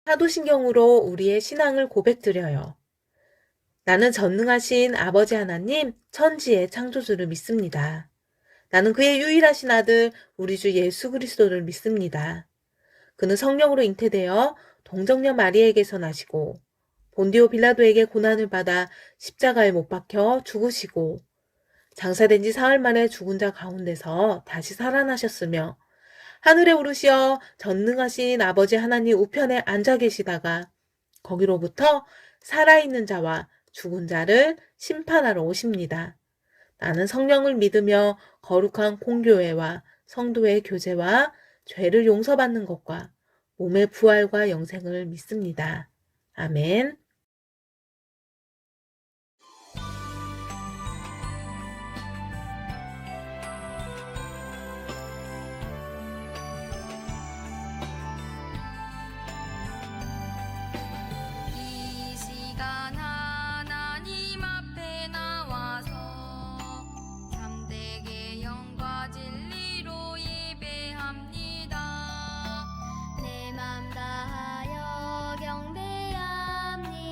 사도신경으로 우리의 신앙을 고백드려요. 나는 전능하신 아버지 하나님, 천지의 창조주를 믿습니다. 나는 그의 유일하신 아들, 우리 주 예수 그리스도를 믿습니다. 그는 성령으로 잉태되어 동정녀 마리에게서 나시고 본디오 빌라도에게 고난을 받아 십자가에 못 박혀 죽으시고 장사된 지 사흘 만에 죽은 자 가운데서 다시 살아나셨으며 하늘에 오르시어 전능하신 아버지 하나님 우편에 앉아 계시다가 거기로부터 살아있는 자와 죽은 자를 심판하러 오십니다. 나는 성령을 믿으며 거룩한 공교회와 성도의 교제와 죄를 용서받는 것과 몸의 부활과 영생을 믿습니다. 아멘. 이 시간 하나님 앞에 나와서 참되게 영과 진리로 예배합니다. 내 맘 다하여 경배합니다.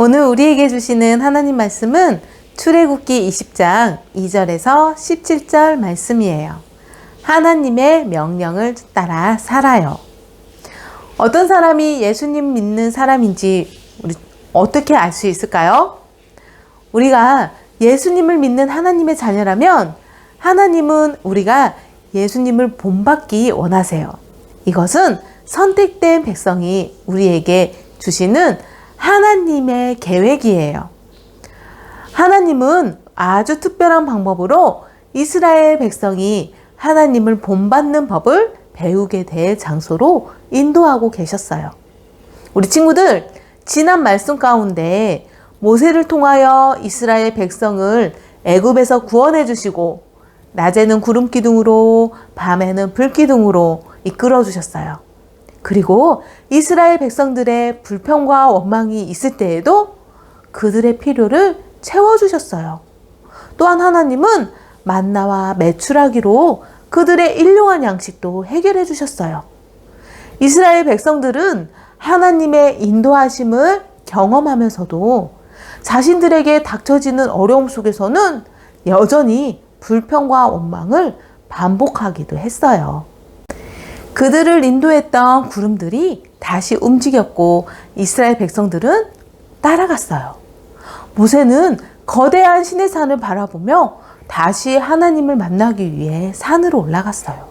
오늘 우리에게 주시는 하나님 말씀은 출애굽기 20장 2절에서 17절 말씀이에요. 하나님의 명령을 따라 살아요. 어떤 사람이 예수님 믿는 사람인지 우리 어떻게 알 수 있을까요? 우리가 예수님을 믿는 하나님의 자녀라면 하나님은 우리가 예수님을 본받기 원하세요. 이것은 선택된 백성이 우리에게 주시는 하나님의 계획이에요. 하나님은 아주 특별한 방법으로 이스라엘 백성이 하나님을 본받는 법을 배우게 될 장소로 인도하고 계셨어요. 우리 친구들, 지난 말씀 가운데 모세를 통하여 이스라엘 백성을 애굽에서 구원해 주시고 낮에는 구름 기둥으로 밤에는 불 기둥으로 이끌어 주셨어요. 그리고 이스라엘 백성들의 불평과 원망이 있을 때에도 그들의 필요를 채워주셨어요. 또한 하나님은 만나와 메추라기로 그들의 일용할 양식도 해결해 주셨어요. 이스라엘 백성들은 하나님의 인도하심을 경험하면서도 자신들에게 닥쳐지는 어려움 속에서는 여전히 불평과 원망을 반복하기도 했어요. 그들을 인도했던 구름들이 다시 움직였고 이스라엘 백성들은 따라갔어요. 모세는 거대한 시내산을 바라보며 다시 하나님을 만나기 위해 산으로 올라갔어요.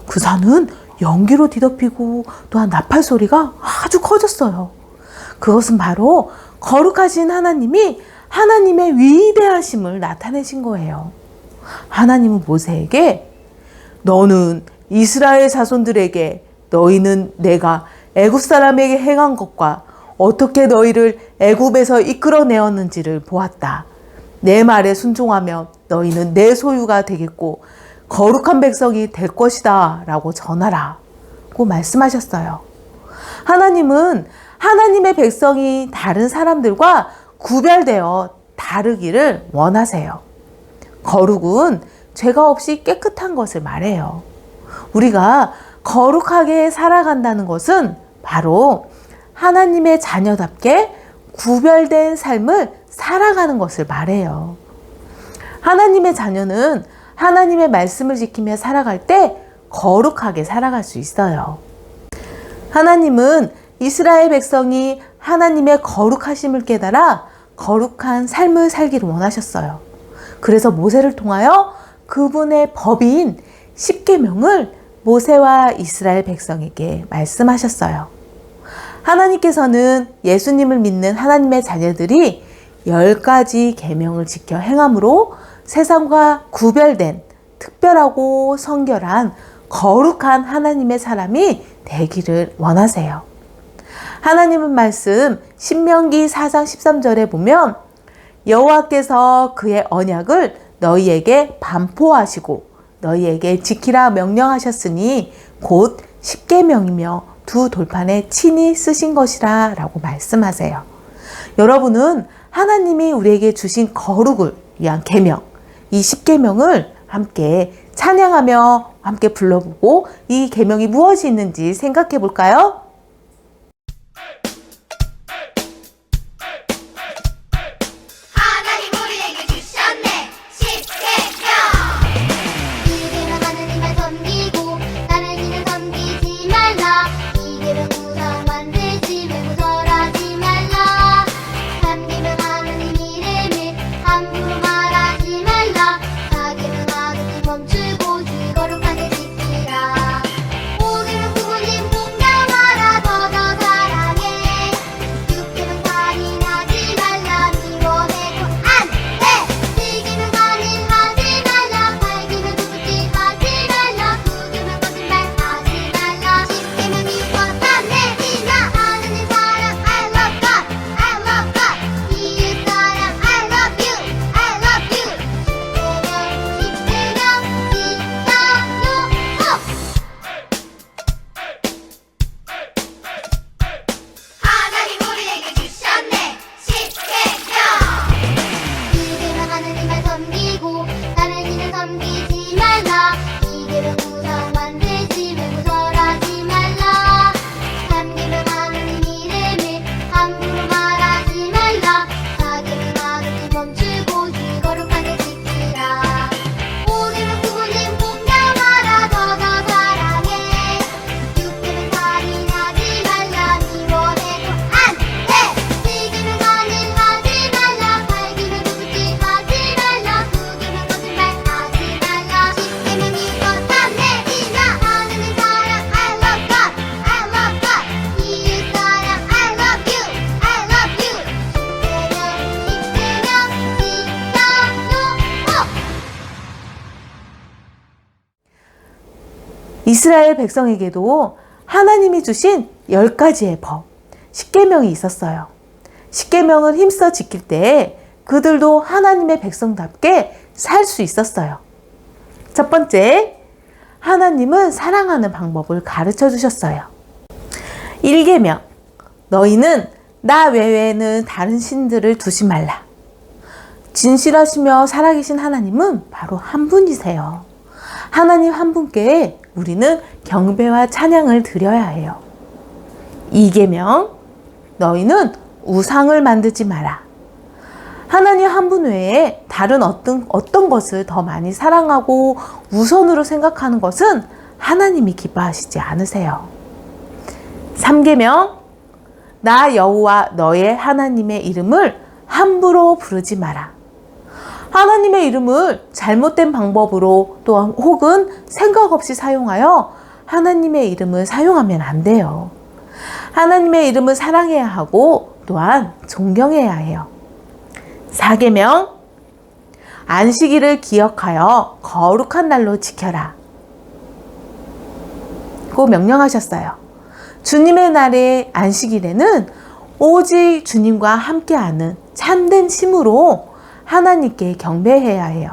그 산은 연기로 뒤덮이고 또한 나팔 소리가 아주 커졌어요. 그것은 바로 거룩하신 하나님이 하나님의 위대하심을 나타내신 거예요. 하나님은 모세에게 너는 이스라엘 자손들에게 너희는 내가 애굽 사람에게 행한 것과 어떻게 너희를 애굽에서 이끌어내었는지를 보았다. 내 말에 순종하면 너희는 내 소유가 되겠고 거룩한 백성이 될 것이다 라고 전하라 고 말씀하셨어요. 하나님은 하나님의 백성이 다른 사람들과 구별되어 다르기를 원하세요. 거룩은 죄가 없이 깨끗한 것을 말해요. 우리가 거룩하게 살아간다는 것은 바로 하나님의 자녀답게 구별된 삶을 살아가는 것을 말해요. 하나님의 자녀는 하나님의 말씀을 지키며 살아갈 때 거룩하게 살아갈 수 있어요. 하나님은 이스라엘 백성이 하나님의 거룩하심을 깨달아 거룩한 삶을 살기를 원하셨어요. 그래서 모세를 통하여 그분의 법인 십계명을 모세와 이스라엘 백성에게 말씀하셨어요. 하나님께서는 예수님을 믿는 하나님의 자녀들이 10가지 계명을 지켜 행함으로 세상과 구별된 특별하고 성결한 거룩한 하나님의 사람이 되기를 원하세요. 하나님은 말씀 신명기 4장 13절에 보면 여호와께서 그의 언약을 너희에게 반포하시고 너희에게 지키라 명령하셨으니 곧 십계명이며 두 돌판에 친히 쓰신 것이라 라고 말씀하세요. 여러분은 하나님이 우리에게 주신 거룩을 위한 계명, 이 십계명을 함께 찬양하며 함께 불러보고 이 계명이 무엇이 있는지 생각해 볼까요? 하나님 우리에게 주셨네 십계명. 이대로 하나님만 섬기고 다른 이는 섬기지 말라. 이대로 우상 만들지 말고 절하지 말라. 삼계명 하나님 이름을 함부로 말하지 말라. 사계명 하루도 멈추고 주의 거룩하게 지키라. 오계명 부모님 공경하라. 이스라엘 백성에게도 하나님이 주신 10가지의 법, 십계명이 있었어요. 십계명을 힘써 지킬 때 그들도 하나님의 백성답게 살 수 있었어요. 첫 번째, 하나님은 사랑하는 방법을 가르쳐 주셨어요. 1계명, 너희는 나 외에는 다른 신들을 두지 말라. 진실하시며 살아계신 하나님은 바로 한 분이세요. 하나님 한 분께 우리는 경배와 찬양을 드려야 해요. 2계명, 너희는 우상을 만들지 마라. 하나님 한 분 외에 다른 어떤 것을 더 많이 사랑하고 우선으로 생각하는 것은 하나님이 기뻐하시지 않으세요. 3계명, 나 여호와 너의 하나님의 이름을 함부로 부르지 마라. 하나님의 이름을 잘못된 방법으로 또한 혹은 생각 없이 사용하여 하나님의 이름을 사용하면 안 돼요. 하나님의 이름을 사랑해야 하고 또한 존경해야 해요. 4계명, 안식일을 기억하여 거룩한 날로 지켜라. 고 명령하셨어요. 주님의 날의 안식일에는 오직 주님과 함께하는 참된 힘으로 하나님께 경배해야 해요.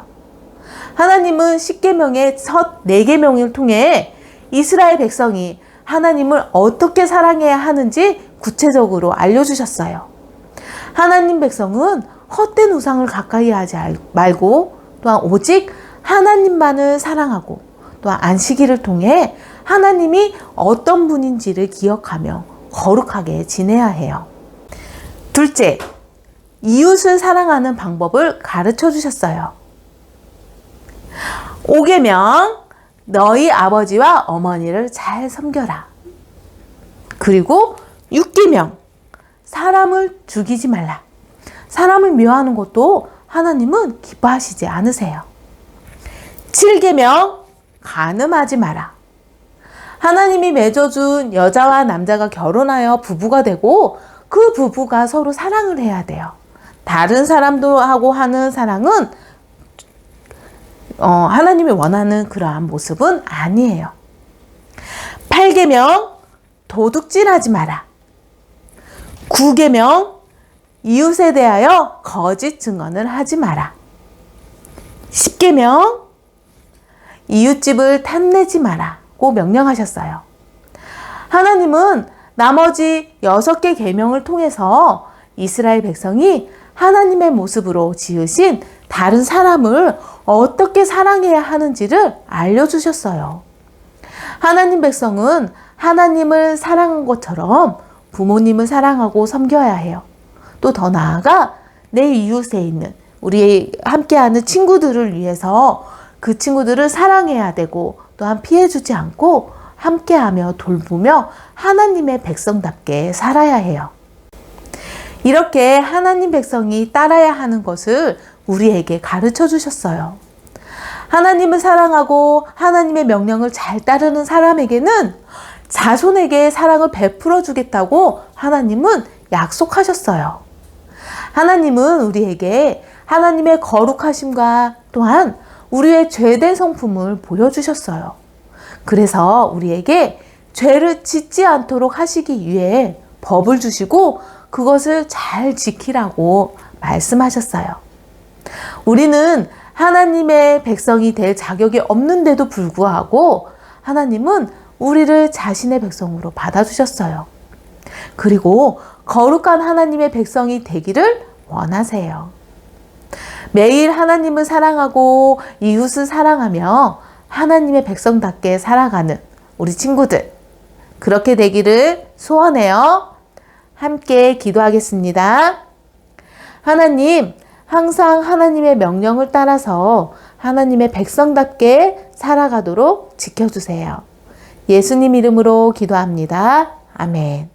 하나님은 십계명의 첫 4계명을 통해 이스라엘 백성이 하나님을 어떻게 사랑해야 하는지 구체적으로 알려주셨어요. 하나님 백성은 헛된 우상을 가까이 하지 말고 또한 오직 하나님만을 사랑하고 또한 안식일을 통해 하나님이 어떤 분인지를 기억하며 거룩하게 지내야 해요. 둘째, 이웃을 사랑하는 방법을 가르쳐 주셨어요. 5계명, 너희 아버지와 어머니를 잘 섬겨라. 그리고 6계명, 사람을 죽이지 말라. 사람을 미워하는 것도 하나님은 기뻐하시지 않으세요. 7계명, 간음하지 마라. 하나님이 맺어준 여자와 남자가 결혼하여 부부가 되고 그 부부가 서로 사랑을 해야 돼요. 다른 사람들하고 하는 사랑은 하나님이 원하는 그러한 모습은 아니에요. 8계명, 도둑질하지 마라. 9계명, 이웃에 대하여 거짓 증언을 하지 마라. 10계명, 이웃집을 탐내지 마라고 명령하셨어요. 하나님은 나머지 6개 계명을 통해서 이스라엘 백성이 하나님의 모습으로 지으신 다른 사람을 어떻게 사랑해야 하는지를 알려주셨어요. 하나님 백성은 하나님을 사랑한 것처럼 부모님을 사랑하고 섬겨야 해요. 또 더 나아가 내 이웃에 있는 우리 함께하는 친구들을 위해서 그 친구들을 사랑해야 되고 또한 피해주지 않고 함께하며 돌보며 하나님의 백성답게 살아야 해요. 이렇게 하나님 백성이 따라야 하는 것을 우리에게 가르쳐 주셨어요. 하나님을 사랑하고 하나님의 명령을 잘 따르는 사람에게는 자손에게 사랑을 베풀어 주겠다고 하나님은 약속하셨어요. 하나님은 우리에게 하나님의 거룩하심과 또한 우리의 죄된 성품을 보여주셨어요. 그래서 우리에게 죄를 짓지 않도록 하시기 위해 법을 주시고 그것을 잘 지키라고 말씀하셨어요. 우리는 하나님의 백성이 될 자격이 없는데도 불구하고 하나님은 우리를 자신의 백성으로 받아주셨어요. 그리고 거룩한 하나님의 백성이 되기를 원하세요. 매일 하나님을 사랑하고 이웃을 사랑하며 하나님의 백성답게 살아가는 우리 친구들, 그렇게 되기를 소원해요. 함께 기도하겠습니다. 하나님, 항상 하나님의 명령을 따라서 하나님의 백성답게 살아가도록 지켜주세요. 예수님 이름으로 기도합니다. 아멘.